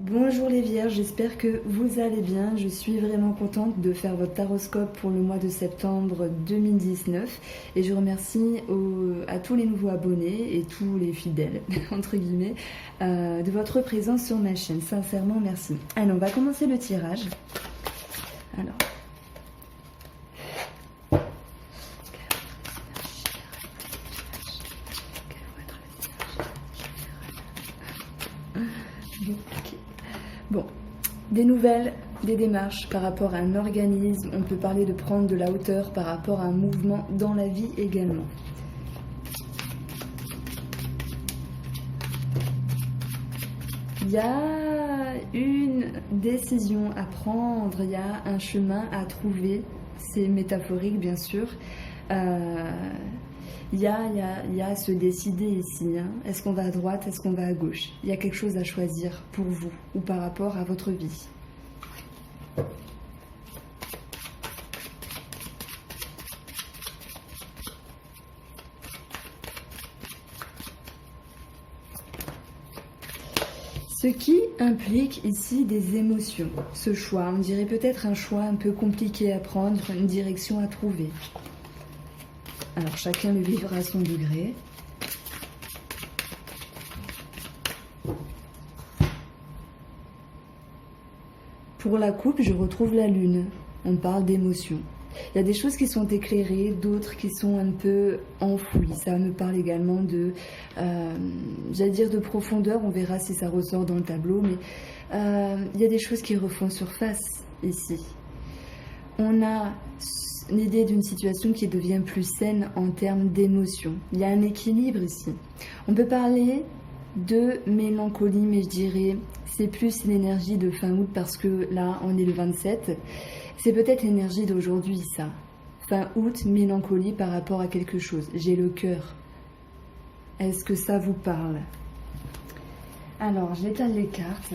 Bonjour les Vierges, j'espère que vous allez bien. Je suis vraiment contente de faire votre taroscope pour le mois de septembre 2019 et je remercie à tous les nouveaux abonnés et tous les fidèles, entre guillemets, de votre présence sur ma chaîne. Sincèrement, merci. Alors, on va commencer le tirage. Alors... Bon, des nouvelles, des démarches par rapport à un organisme, on peut parler de prendre de la hauteur par rapport à un mouvement dans la vie également. Il y a une décision à prendre, il y a un chemin à trouver, c'est métaphorique bien sûr. Il y a à se décider ici. Hein. Est-ce qu'on va à droite, est-ce qu'on va à gauche? Il y a quelque chose à choisir pour vous ou par rapport à votre vie. Ce qui implique ici des émotions. Ce choix, on dirait peut-être un choix un peu compliqué à prendre, une direction à trouver. Alors chacun le vivra à son degré. Pour la coupe, je retrouve la lune. On parle d'émotions. Il y a des choses qui sont éclairées, d'autres qui sont un peu enfouies. Ça me parle également de, j'allais dire de profondeur. On verra si ça ressort dans le tableau. Mais il y a des choses qui refont surface ici. On a l'idée d'une situation qui devient plus saine en termes d'émotion. Il y a un équilibre ici. On peut parler de mélancolie, mais je dirais c'est plus l'énergie de fin août parce que là, on est le 27. C'est peut-être l'énergie d'aujourd'hui, ça. Fin août, mélancolie par rapport à quelque chose. J'ai le cœur. Est-ce que ça vous parle? Alors, j'étale les cartes.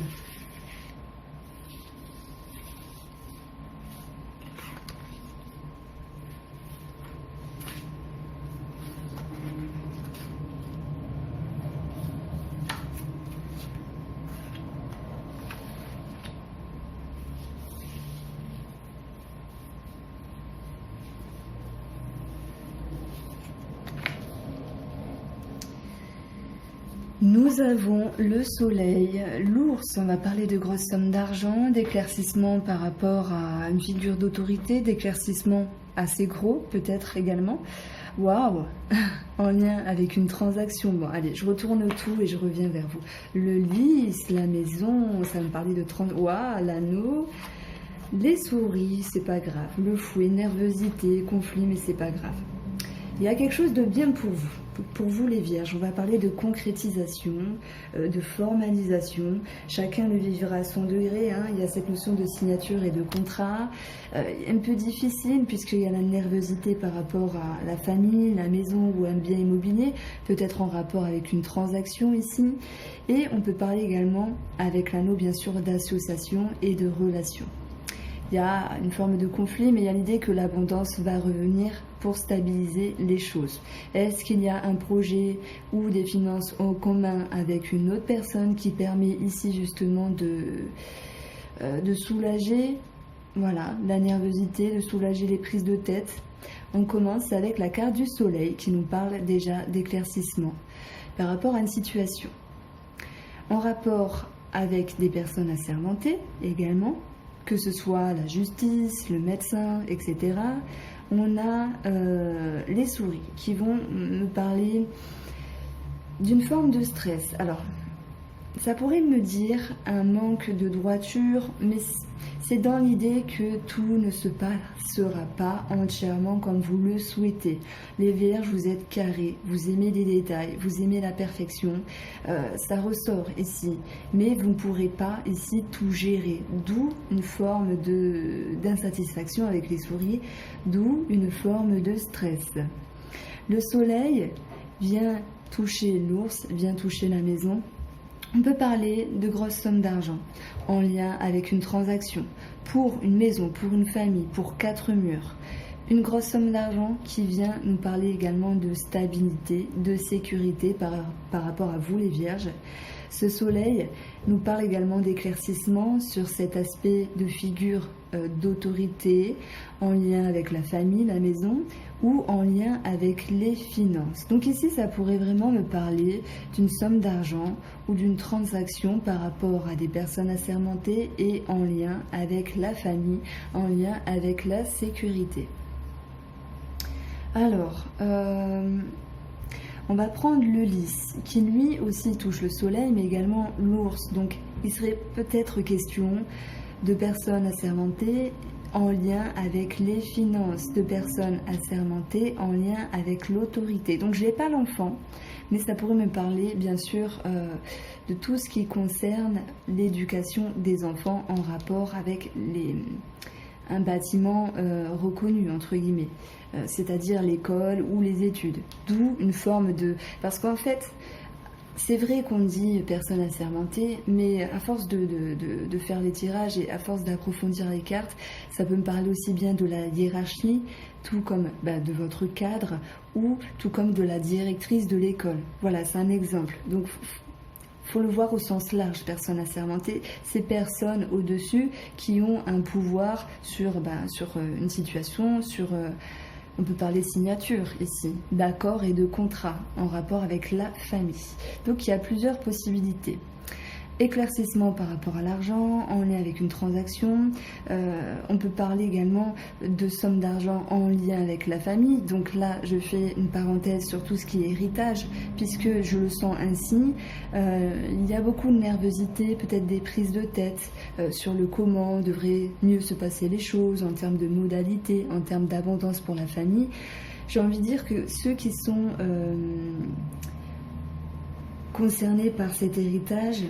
Nous avons le soleil, l'ours, on va parler de grosses sommes d'argent, d'éclaircissement par rapport à une figure d'autorité, d'éclaircissement assez gros peut-être également. Waouh, en lien avec une transaction. Bon, allez, je retourne tout et je reviens vers vous. Le lys, la maison, ça me parlait de waouh, l'anneau. Les souris, c'est pas grave. Le fouet, nervosité, conflit, mais c'est pas grave. Il y a quelque chose de bien pour vous les Vierges. On va parler de concrétisation, de formalisation. Chacun le vivra à son degré. Hein. Il y a cette notion de signature et de contrat. Un peu difficile puisqu'il y a la nervosité par rapport à la famille, la maison ou un bien immobilier, peut-être en rapport avec une transaction ici. Et on peut parler également avec l'anneau bien sûr d'association et de relation. Il y a une forme de conflit, mais il y a l'idée que l'abondance va revenir pour stabiliser les choses. Est-ce qu'il y a un projet ou des finances en commun avec une autre personne qui permet ici justement de soulager voilà, la nervosité, de soulager les prises de tête? On commence avec la carte du soleil qui nous parle déjà d'éclaircissement par rapport à une situation. En rapport avec des personnes assermentées également, que ce soit la justice, le médecin, etc. On a les souris qui vont me parler d'une forme de stress. Alors, ça pourrait me dire un manque de droiture, mais c'est dans l'idée que tout ne se passera pas entièrement comme vous le souhaitez. Les Vierges, vous êtes carrés, vous aimez les détails, vous aimez la perfection, ça ressort ici. Mais vous ne pourrez pas ici tout gérer, d'où une forme d'insatisfaction avec les souris, d'où une forme de stress. Le soleil vient toucher l'ours, vient toucher la maison. On peut parler de grosses sommes d'argent en lien avec une transaction, pour une maison, pour une famille, pour 4 murs. Une grosse somme d'argent qui vient nous parler également de stabilité, de sécurité par rapport à vous les Vierges. Ce soleil nous parle également d'éclaircissement sur cet aspect de figure d'autorité en lien avec la famille, la maison, ou en lien avec les finances. Donc ici, ça pourrait vraiment me parler d'une somme d'argent ou d'une transaction par rapport à des personnes assermentées et en lien avec la famille, en lien avec la sécurité. Alors, on va prendre le lys, qui lui aussi touche le soleil, mais également l'ours. Donc, il serait peut-être question de personnes assermentées en lien avec les finances, de personnes assermentées en lien avec l'autorité. Donc, je n'ai pas l'enfant, mais ça pourrait me parler, bien sûr, de tout ce qui concerne l'éducation des enfants en rapport avec un bâtiment reconnu, entre guillemets, c'est-à-dire l'école ou les études. D'où une forme de... Parce qu'en fait, c'est vrai qu'on dit personne assermentée, mais à force de faire les tirages et à force d'approfondir les cartes, ça peut me parler aussi bien de la hiérarchie, tout comme de votre cadre, ou tout comme de la directrice de l'école. Voilà, c'est un exemple. Donc, faut le voir au sens large, personnes assermentées, ces personnes au-dessus qui ont un pouvoir sur une situation, on peut parler signature ici, d'accord et de contrat en rapport avec la famille. Donc il y a plusieurs possibilités. Éclaircissement par rapport à l'argent, en lien avec une transaction. On peut parler également de somme d'argent en lien avec la famille. Donc là, je fais une parenthèse sur tout ce qui est héritage, puisque je le sens ainsi. Il y a beaucoup de nervosité, peut-être des prises de tête sur le comment devraient mieux se passer les choses en termes de modalité, en termes d'abondance pour la famille. J'ai envie de dire que ceux qui sont concernés par cet héritage,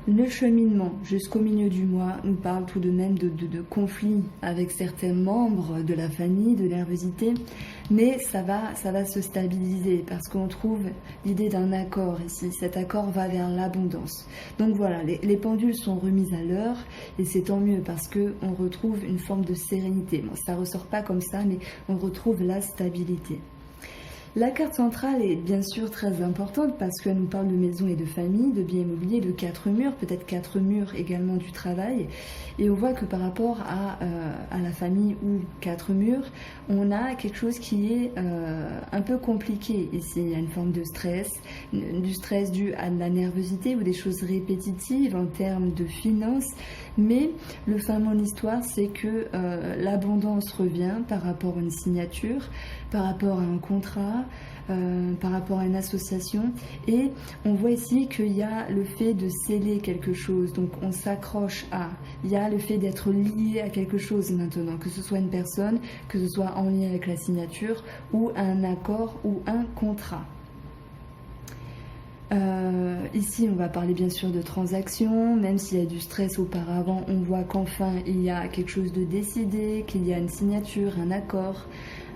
le cheminement jusqu'au milieu du mois nous parle tout de même de conflits avec certains membres de la famille, de nervosité, mais ça va se stabiliser parce qu'on trouve l'idée d'un accord ici. Cet accord va vers l'abondance. Donc voilà, les pendules sont remises à l'heure et c'est tant mieux parce qu'on retrouve une forme de sérénité. Bon, ça ne ressort pas comme ça, mais on retrouve la stabilité. La carte centrale est bien sûr très importante parce qu'elle nous parle de maison et de famille, de biens immobiliers, de 4 murs, peut-être 4 murs également du travail. Et on voit que par rapport à la famille ou 4 murs, on a quelque chose qui est un peu compliqué ici. Il y a une forme de stress, du stress dû à de la nervosité ou des choses répétitives en termes de finances. Mais le fin mot de l'histoire, c'est que l'abondance revient par rapport à une signature, par rapport à un contrat, par rapport à une association. Et on voit ici qu'il y a le fait de sceller quelque chose. Donc on s'accroche à. Il y a le fait d'être lié à quelque chose maintenant, que ce soit une personne, que ce soit en lien avec la signature ou un accord ou un contrat. Ici, on va parler bien sûr de transactions, même s'il y a du stress auparavant, on voit qu'enfin il y a quelque chose de décidé, qu'il y a une signature, un accord,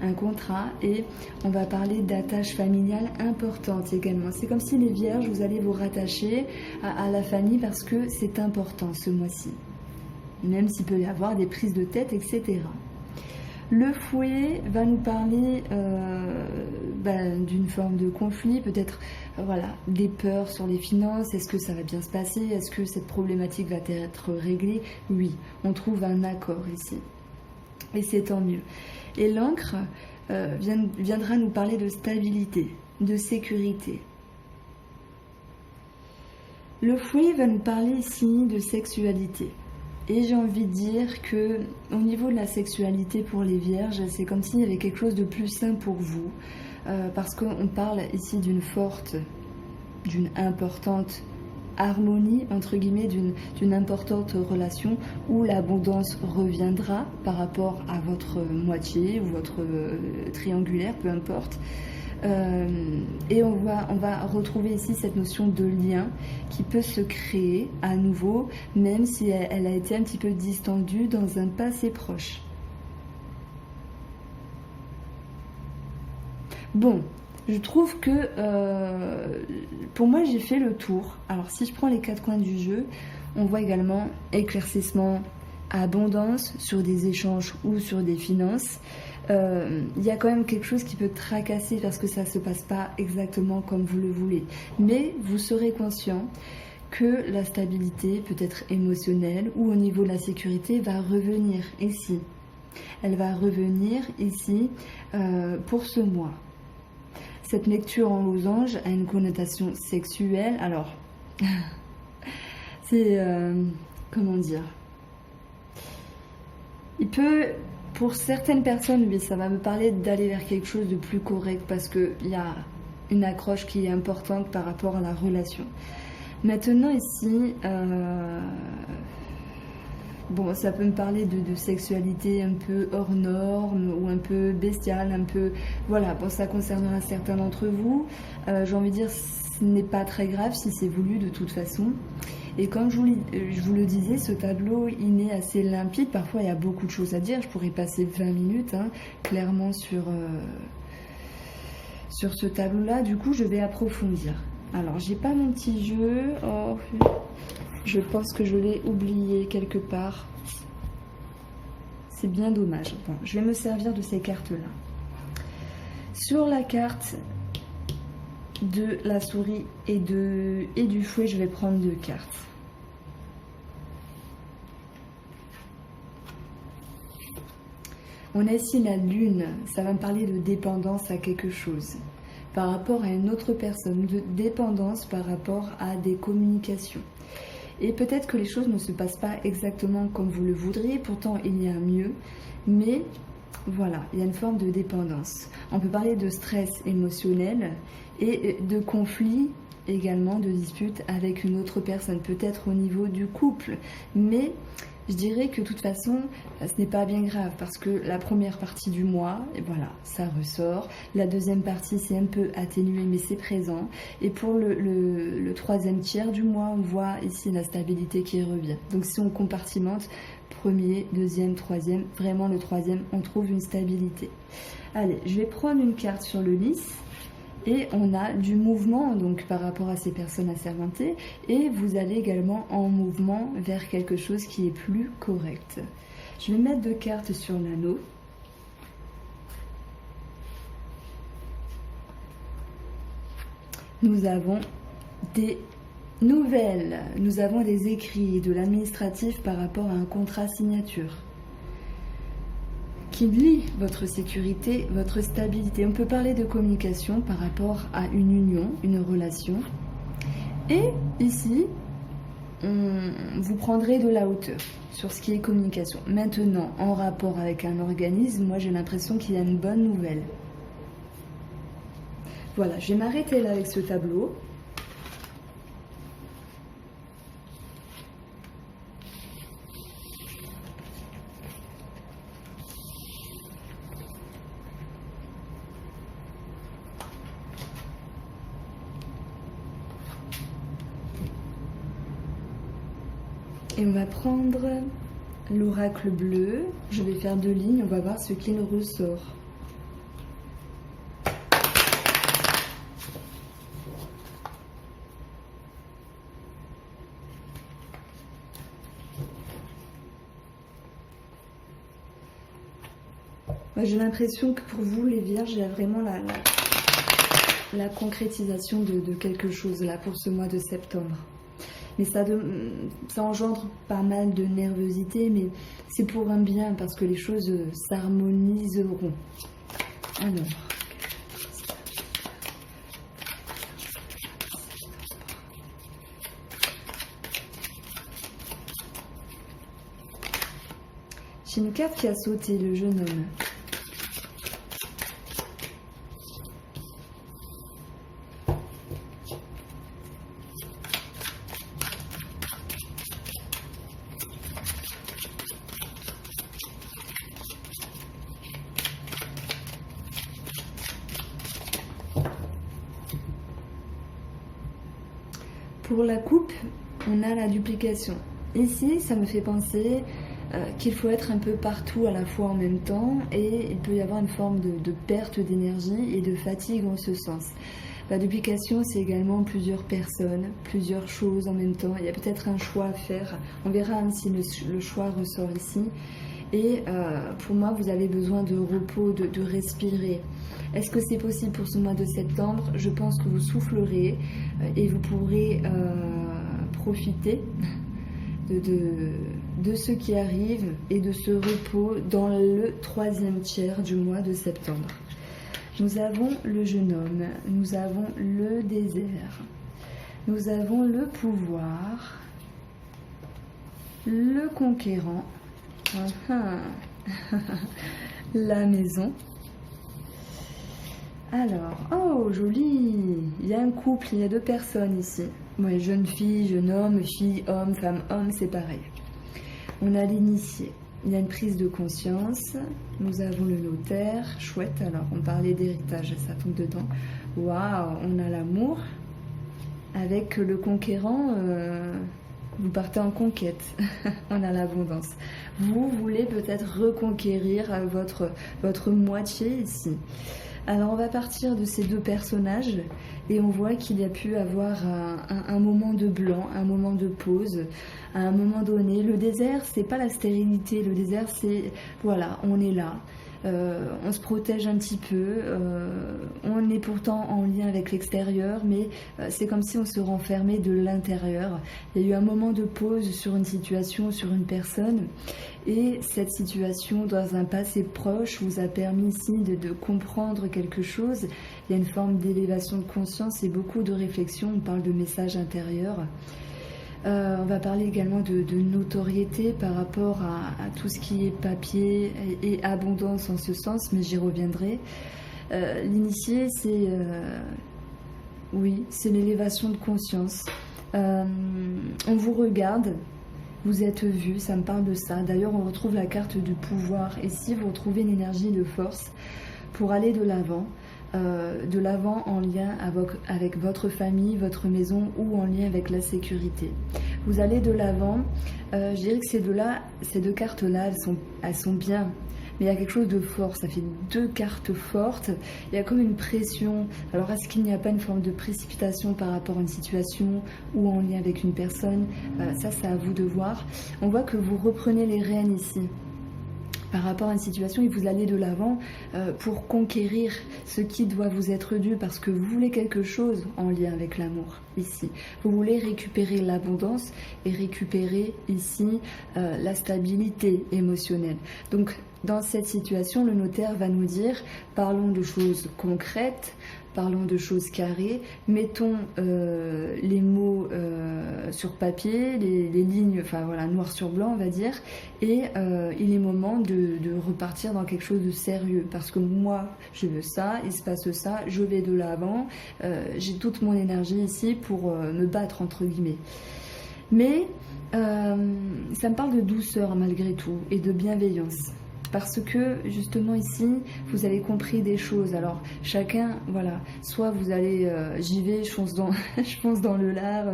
un contrat, et on va parler d'attaches familiales importantes également. C'est comme si les vierges, vous allez vous rattacher à la famille parce que c'est important ce mois-ci, même s'il peut y avoir des prises de tête, etc. Le fouet va nous parler d'une forme de conflit, peut-être des peurs sur les finances. Est-ce que ça va bien se passer? Est-ce que cette problématique va être réglée? Oui, on trouve un accord ici. Et c'est tant mieux. Et l'encre viendra nous parler de stabilité, de sécurité. Le fouet va nous parler ici de sexualité. Et j'ai envie de dire que au niveau de la sexualité pour les vierges, c'est comme s'il y avait quelque chose de plus sain pour vous. Parce qu'on parle ici d'une importante harmonie, entre guillemets, d'une importante relation où l'abondance reviendra par rapport à votre moitié ou votre triangulaire, peu importe. Et on va retrouver ici cette notion de lien qui peut se créer à nouveau, même si elle a été un petit peu distendue dans un passé proche. Bon, je trouve que pour moi j'ai fait le tour. Alors si je prends les 4 coins du jeu, on voit également éclaircissement, abondance sur des échanges ou sur des finances, il y a quand même quelque chose qui peut tracasser parce que ça ne se passe pas exactement comme vous le voulez. Mais vous serez conscient que la stabilité, peut-être émotionnelle ou au niveau de la sécurité, va revenir ici. Elle va revenir ici pour ce mois. Cette lecture en losange a une connotation sexuelle. Alors, c'est... comment dire? Il peut, pour certaines personnes, mais ça va me parler d'aller vers quelque chose de plus correct parce qu'il y a une accroche qui est importante par rapport à la relation. Maintenant ici, bon, ça peut me parler de sexualité un peu hors norme ou un peu bestiale, un peu... Voilà, bon, ça concernera certains d'entre vous. J'ai envie de dire, ce n'est pas très grave si c'est voulu de toute façon. Et comme je vous le disais, ce tableau, il est assez limpide. Parfois, il y a beaucoup de choses à dire. Je pourrais passer 20 minutes, hein, clairement, sur ce tableau-là. Du coup, je vais approfondir. Alors, j'ai pas mon petit jeu. Oh, je pense que je l'ai oublié quelque part. C'est bien dommage. Bon, je vais me servir de ces cartes-là. Sur la carte de la souris et du fouet, je vais prendre 2 cartes. On a ici la lune, ça va me parler de dépendance à quelque chose, par rapport à une autre personne, de dépendance par rapport à des communications. Et peut-être que les choses ne se passent pas exactement comme vous le voudriez, pourtant il y a mieux, mais voilà, il y a une forme de dépendance. On peut parler de stress émotionnel et de conflit également, de dispute avec une autre personne, peut-être au niveau du couple. Mais je dirais que de toute façon, ce n'est pas bien grave parce que la première partie du mois, et voilà, ça ressort. La deuxième partie, c'est un peu atténué, mais c'est présent. Et pour le troisième tiers du mois, on voit ici la stabilité qui revient. Donc si on compartimente, premier, deuxième, troisième, vraiment le troisième, on trouve une stabilité. Allez, je vais prendre une carte sur le lys. Et on a du mouvement donc par rapport à ces personnes assermentées et vous allez également en mouvement vers quelque chose qui est plus correct. Je vais mettre 2 cartes sur l'anneau. Nous avons des nouvelles, nous avons des écrits de l'administratif par rapport à un contrat signature qui lie votre sécurité, votre stabilité. On peut parler de communication par rapport à une union, une relation. Et ici, vous prendrez de la hauteur sur ce qui est communication. Maintenant, en rapport avec un organisme, moi j'ai l'impression qu'il y a une bonne nouvelle. Voilà, je vais m'arrêter là avec ce tableau. Et on va prendre l'oracle bleu. Je vais faire 2 lignes, on va voir ce qu'il ressort. J'ai l'impression que pour vous, les vierges, il y a vraiment la concrétisation de quelque chose là pour ce mois de septembre. Mais ça engendre pas mal de nervosité, mais c'est pour un bien, parce que les choses s'harmoniseront. Alors... j'ai une carte qui a sauté, le jeune homme. Pour la coupe, on a la duplication. Ici, ça me fait penser qu'il faut être un peu partout à la fois en même temps et il peut y avoir une forme de perte d'énergie et de fatigue en ce sens. La duplication, c'est également plusieurs personnes, plusieurs choses en même temps. Il y a peut-être un choix à faire. On verra si le choix ressort ici. Et pour moi, vous avez besoin de repos, de respirer. Est-ce que c'est possible pour ce mois de septembre? Je pense que vous soufflerez et vous pourrez profiter de ce qui arrive et de ce repos dans le 3e tiers du mois de septembre. Nous avons le jeune homme, nous avons le désert, nous avons le pouvoir, le conquérant, la maison. Alors, oh joli, il y a un couple, il y a 2 personnes ici. Ouais, jeune fille, jeune homme, fille, homme, femme, homme, c'est pareil. On a l'initié, il y a une prise de conscience, nous avons le notaire, chouette, alors on parlait d'héritage, ça tombe dedans. Waouh, on a l'amour, avec le conquérant, vous partez en conquête, on a l'abondance. Vous voulez peut-être reconquérir votre moitié ici. Alors on va partir de ces 2 personnages et on voit qu'il y a pu avoir un moment de blanc, un moment de pause, à un moment donné. Le désert, c'est pas la stérilité, le désert c'est, voilà, on est là, on se protège un petit peu, on est pourtant en lien avec l'extérieur, mais c'est comme si on se renfermait de l'intérieur. Il y a eu un moment de pause sur une situation, sur une personne. Et cette situation, dans un passé proche, vous a permis ici de comprendre quelque chose. Il y a une forme d'élévation de conscience et beaucoup de réflexion. On parle de message intérieur. On va parler également de notoriété par rapport à tout ce qui est papier et abondance en ce sens, mais j'y reviendrai. L'initié, c'est oui, c'est l'élévation de conscience. On vous regarde. Vous êtes vu, ça me parle de ça. D'ailleurs, on retrouve la carte du pouvoir. Ici, vous retrouvez une énergie de force pour aller de l'avant en lien avec votre famille, votre maison ou en lien avec la sécurité. Vous allez de l'avant. Je dirais que ces deux cartes-là, elles sont bien. Mais il y a quelque chose de fort, ça fait 2 cartes fortes, il y a comme une pression. Alors est-ce qu'il n'y a pas une forme de précipitation par rapport à une situation ou en lien avec une personne? Ça c'est à vous de voir. On voit que vous reprenez les rênes ici par rapport à une situation et vous allez de l'avant pour conquérir ce qui doit vous être dû parce que vous voulez quelque chose en lien avec l'amour ici. Vous voulez récupérer l'abondance et récupérer ici la stabilité émotionnelle. Donc dans cette situation, le notaire va nous dire, parlons de choses concrètes, parlons de choses carrées, mettons les mots sur papier, les lignes, enfin voilà, noir sur blanc on va dire, et il est moment de repartir dans quelque chose de sérieux, parce que moi je veux ça, il se passe ça, je vais de l'avant, j'ai toute mon énergie ici pour me battre entre guillemets. Mais ça me parle de douceur malgré tout, et de bienveillance. Parce que justement ici, vous avez compris des choses. Alors chacun, voilà, soit vous allez, j'y vais, je fonce dans, je fonce dans le lard,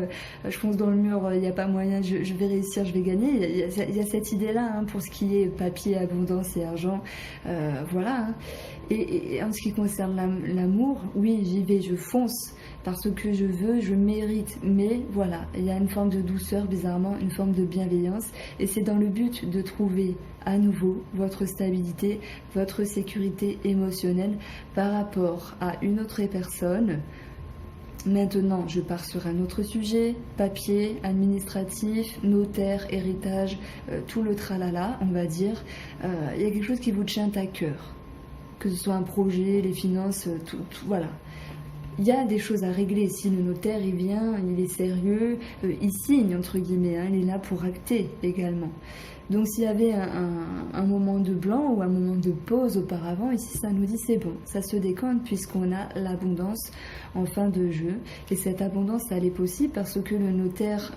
je fonce dans le mur, il n'y a pas moyen, je vais réussir, je vais gagner. Il y a cette idée-là hein, pour ce qui est papier, abondance et argent, voilà. Hein. Et en ce qui concerne l'amour, oui, j'y vais, je fonce. Parce que je veux, je mérite. Mais voilà, il y a une forme de douceur, bizarrement, une forme de bienveillance. Et c'est dans le but de trouver à nouveau votre stabilité, votre sécurité émotionnelle par rapport à une autre personne. Maintenant, je pars sur un autre sujet, papier, administratif, notaire, héritage, tout le tralala, on va dire. Il y a quelque chose qui vous tient à cœur. Que ce soit un projet, les finances, tout voilà. Il y a des choses à régler. Si le notaire il vient, il est sérieux, il signe entre guillemets, hein, il est là pour acter également. Donc s'il y avait un moment de blanc ou un moment de pause auparavant, ici ça nous dit c'est bon, ça se décompte puisqu'on a l'abondance en fin de jeu. Et cette abondance, elle est possible parce que le notaire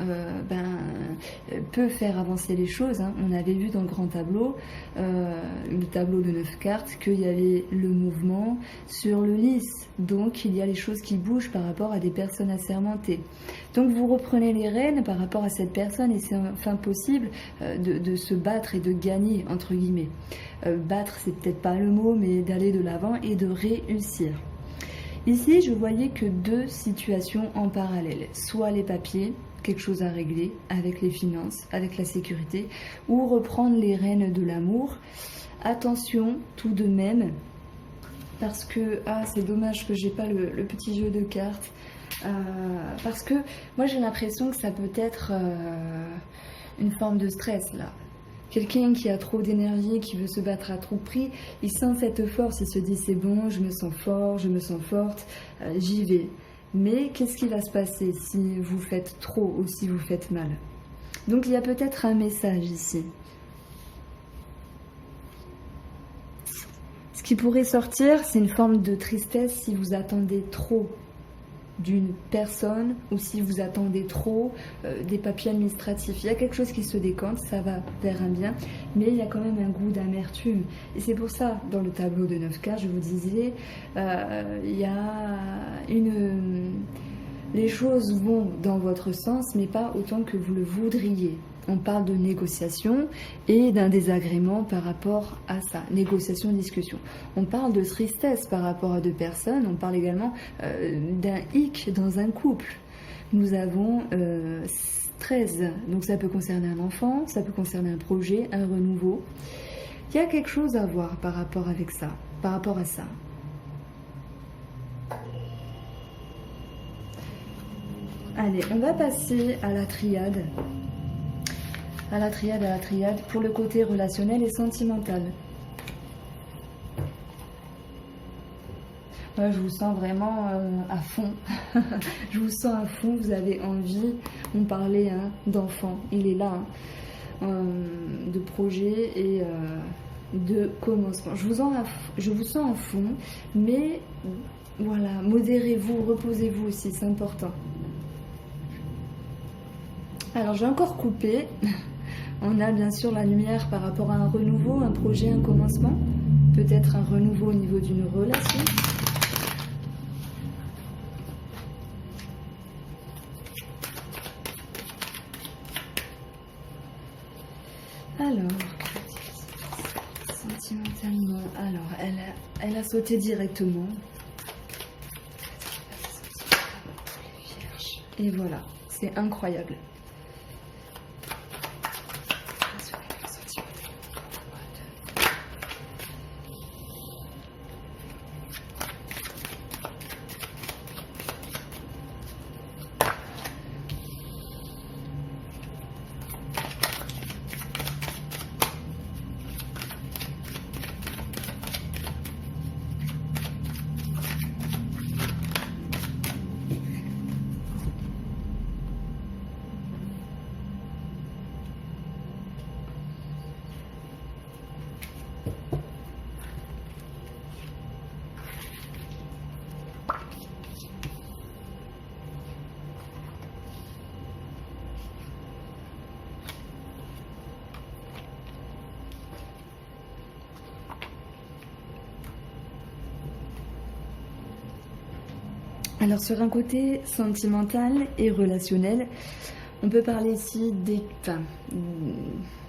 peut faire avancer les choses. Hein. On avait vu dans le grand tableau, le tableau de 9 cartes, qu'il y avait le mouvement sur le lys. Donc il y a les choses qui bougent par rapport à des personnes assermentées. Donc vous reprenez les rênes par rapport à cette personne et c'est enfin possible de se battre et de gagner, entre guillemets. Battre, c'est peut-être pas le mot, mais d'aller de l'avant et de réussir. Ici, je voyais que 2 situations en parallèle. Soit les papiers, quelque chose à régler avec les finances, avec la sécurité, ou reprendre les rênes de l'amour. Attention tout de même, parce que c'est dommage que j'ai pas le petit jeu de cartes, parce que moi j'ai l'impression que ça peut être une forme de stress là. Quelqu'un qui a trop d'énergie, qui veut se battre à tout prix, il sent cette force, il se dit c'est bon, je me sens fort, je me sens forte, j'y vais. Mais qu'est-ce qui va se passer si vous faites trop ou si vous faites mal? Donc il y a peut-être un message ici. Ce qui pourrait sortir, c'est une forme de tristesse si vous attendez trop d'une personne ou si vous attendez trop des papiers administratifs. Il y a quelque chose qui se décante, ça va vers un bien, mais il y a quand même un goût d'amertume. Et c'est pour ça, dans le tableau de 9 cartes, je vous disais, il y a les choses vont dans votre sens, mais pas autant que vous le voudriez. On parle de négociation et d'un désagrément par rapport à ça, négociation, discussion. On parle de tristesse par rapport à deux personnes, on parle également d'un hic dans un couple. Nous avons 13, donc ça peut concerner un enfant, ça peut concerner un projet, un renouveau. Il y a quelque chose à voir par rapport avec ça, par rapport à ça. Allez, on va passer à la triade. À la triade, pour le côté relationnel et sentimental. Ouais, je vous sens vraiment à fond. Je vous sens à fond, vous avez envie. On parlait d'enfant, il est là, de projet et de commencement. Je vous sens à fond, mais voilà, modérez-vous, reposez-vous aussi, c'est important. Alors, j'ai encore coupé. On a bien sûr la lumière par rapport à un renouveau, un projet, un commencement. Peut-être un renouveau au niveau d'une relation. Alors, sentimentalement, alors, elle a sauté directement. Et voilà, c'est incroyable. Alors sur un côté sentimental et relationnel, on peut parler ici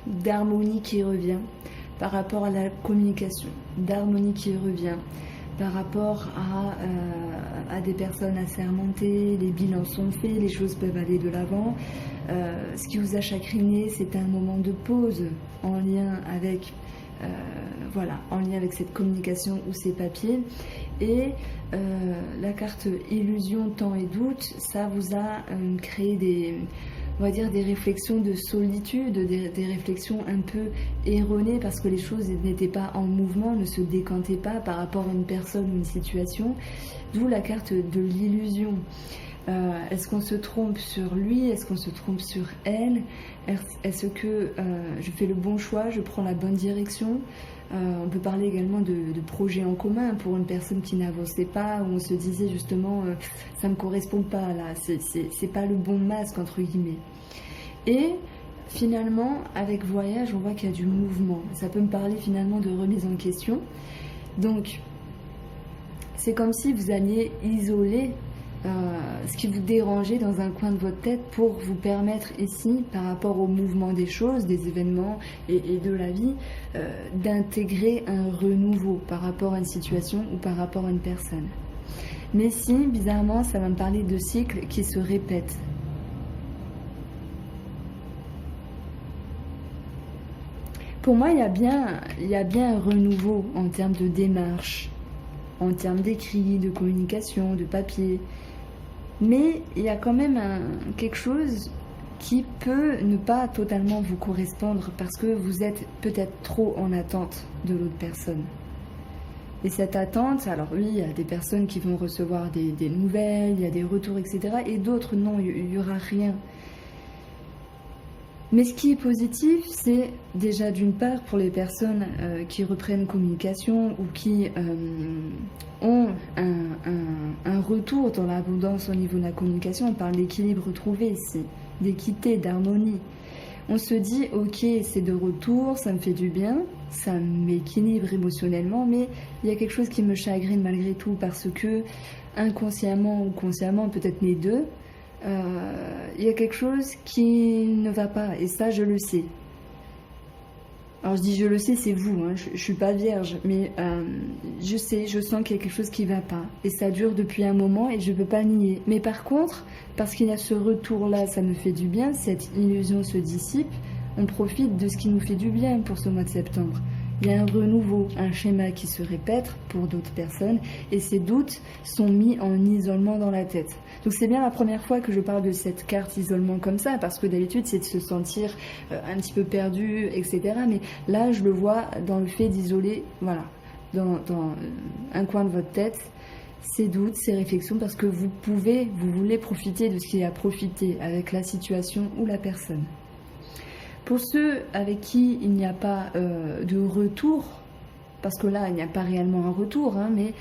d'harmonie qui revient par rapport à la communication, d'harmonie qui revient par rapport à des personnes assermentées, les bilans sont faits, les choses peuvent aller de l'avant. Ce qui vous a chagriné, c'est un moment de pause en lien avec cette communication ou ces papiers. Et la carte illusion, temps et doute, ça vous a créé des réflexions de solitude, des réflexions un peu erronées parce que les choses n'étaient pas en mouvement, ne se décantaient pas par rapport à une personne ou une situation. D'où la carte de l'illusion. Est-ce qu'on se trompe sur lui? Est-ce qu'on se trompe sur elle? Est-ce que je fais le bon choix? Je prends la bonne direction? On peut parler également de projets en commun pour une personne qui n'avançait pas, où on se disait justement ça ne me correspond pas là, c'est pas le bon masque entre guillemets. Et finalement avec voyage on voit qu'il y a du mouvement, ça peut me parler finalement de remise en question. Donc c'est comme si vous alliez isoler ce qui vous dérangeait dans un coin de votre tête pour vous permettre ici, par rapport au mouvement des choses, des événements et de la vie, d'intégrer un renouveau par rapport à une situation ou par rapport à une personne. Mais si, bizarrement, ça va me parler de cycles qui se répètent. Pour moi, il y a bien un renouveau en termes de démarche, en termes d'écrit, de communication, de papier. Mais il y a quand même quelque chose qui peut ne pas totalement vous correspondre parce que vous êtes peut-être trop en attente de l'autre personne. Et cette attente, alors oui, il y a des personnes qui vont recevoir des nouvelles, il y a des retours, etc. Et d'autres, non, il n'y aura rien. Mais ce qui est positif, c'est déjà d'une part pour les personnes qui reprennent communication ou qui ont un retour dans l'abondance au niveau de la communication. On parle d'équilibre retrouvé ici, d'équité, d'harmonie. On se dit, ok, c'est de retour, ça me fait du bien, ça m'équilibre émotionnellement, mais il y a quelque chose qui me chagrine malgré tout parce que inconsciemment ou consciemment, peut-être les deux, il y a quelque chose qui ne va pas, et ça je le sais. Alors je dis je le sais, c'est vous, hein, je suis pas vierge, mais je sais, je sens qu'il y a quelque chose qui va pas, et ça dure depuis un moment et je peux pas nier. Mais par contre, parce qu'il y a ce retour-là, ça me fait du bien, cette illusion se dissipe, on profite de ce qui nous fait du bien pour ce mois de septembre. Il y a un renouveau, un schéma qui se répète pour d'autres personnes et ces doutes sont mis en isolement dans la tête. Donc c'est bien la première fois que je parle de cette carte isolement comme ça parce que d'habitude c'est de se sentir un petit peu perdu, etc. Mais là je le vois dans le fait d'isoler, voilà, dans un coin de votre tête, ces doutes, ces réflexions parce que vous voulez profiter de ce qu'il y a à profiter avec la situation ou la personne. Pour ceux avec qui il n'y a pas de retour, parce que là, il n'y a pas réellement un retour, hein, mais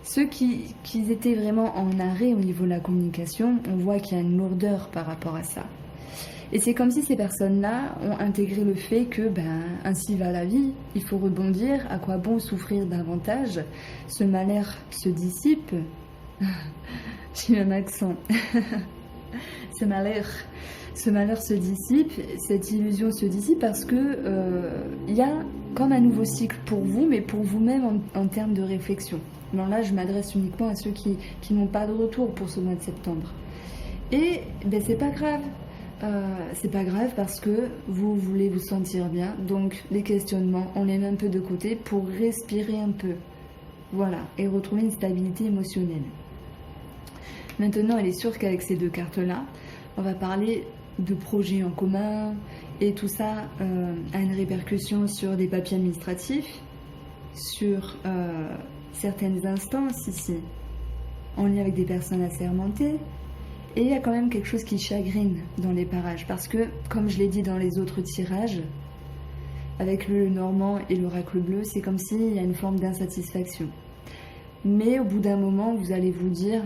ceux qui étaient vraiment en arrêt au niveau de la communication, on voit qu'il y a une lourdeur par rapport à ça. Et c'est comme si ces personnes-là ont intégré le fait que, ainsi va la vie, il faut rebondir, à quoi bon souffrir davantage, ce malheur se dissipe. J'ai un accent. Ce malheur se dissipe, cette illusion se dissipe parce que y a comme un nouveau cycle pour vous, mais pour vous-même en termes de réflexion. Alors là, je m'adresse uniquement à ceux qui n'ont pas de retour pour ce mois de septembre. Et c'est pas grave. C'est pas grave parce que vous voulez vous sentir bien. Donc les questionnements, on les met un peu de côté pour respirer un peu. Voilà, et retrouver une stabilité émotionnelle. Maintenant, il est sûr qu'avec ces deux cartes-là, on va parler de projets en commun et tout ça a une répercussion sur des papiers administratifs, sur certaines instances ici, en lien avec des personnes assermentées. Et il y a quand même quelque chose qui chagrine dans les parages parce que, comme je l'ai dit dans les autres tirages, avec le Normand et l'oracle bleu, c'est comme s'il y a une forme d'insatisfaction. Mais au bout d'un moment, vous allez vous dire,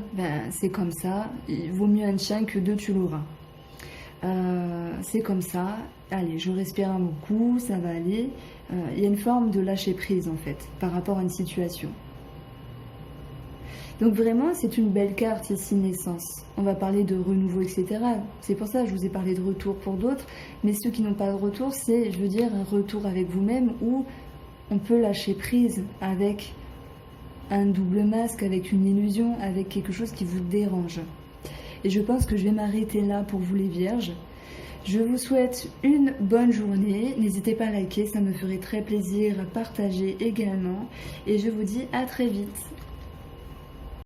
c'est comme ça, il vaut mieux un chien que deux tu l'auras. C'est comme ça, allez, je respire un bon coup, ça va aller. Il y a une forme de lâcher prise en fait, par rapport à une situation. Donc vraiment, c'est une belle carte ici, naissance. On va parler de renouveau, etc. C'est pour ça que je vous ai parlé de retour pour d'autres. Mais ceux qui n'ont pas de retour, c'est, je veux dire, un retour avec vous-même où on peut lâcher prise avec un double masque, avec une illusion, avec quelque chose qui vous dérange. Et je pense que je vais m'arrêter là pour vous les vierges. Je vous souhaite une bonne journée. N'hésitez pas à liker, ça me ferait très plaisir à partager également. Et je vous dis à très vite.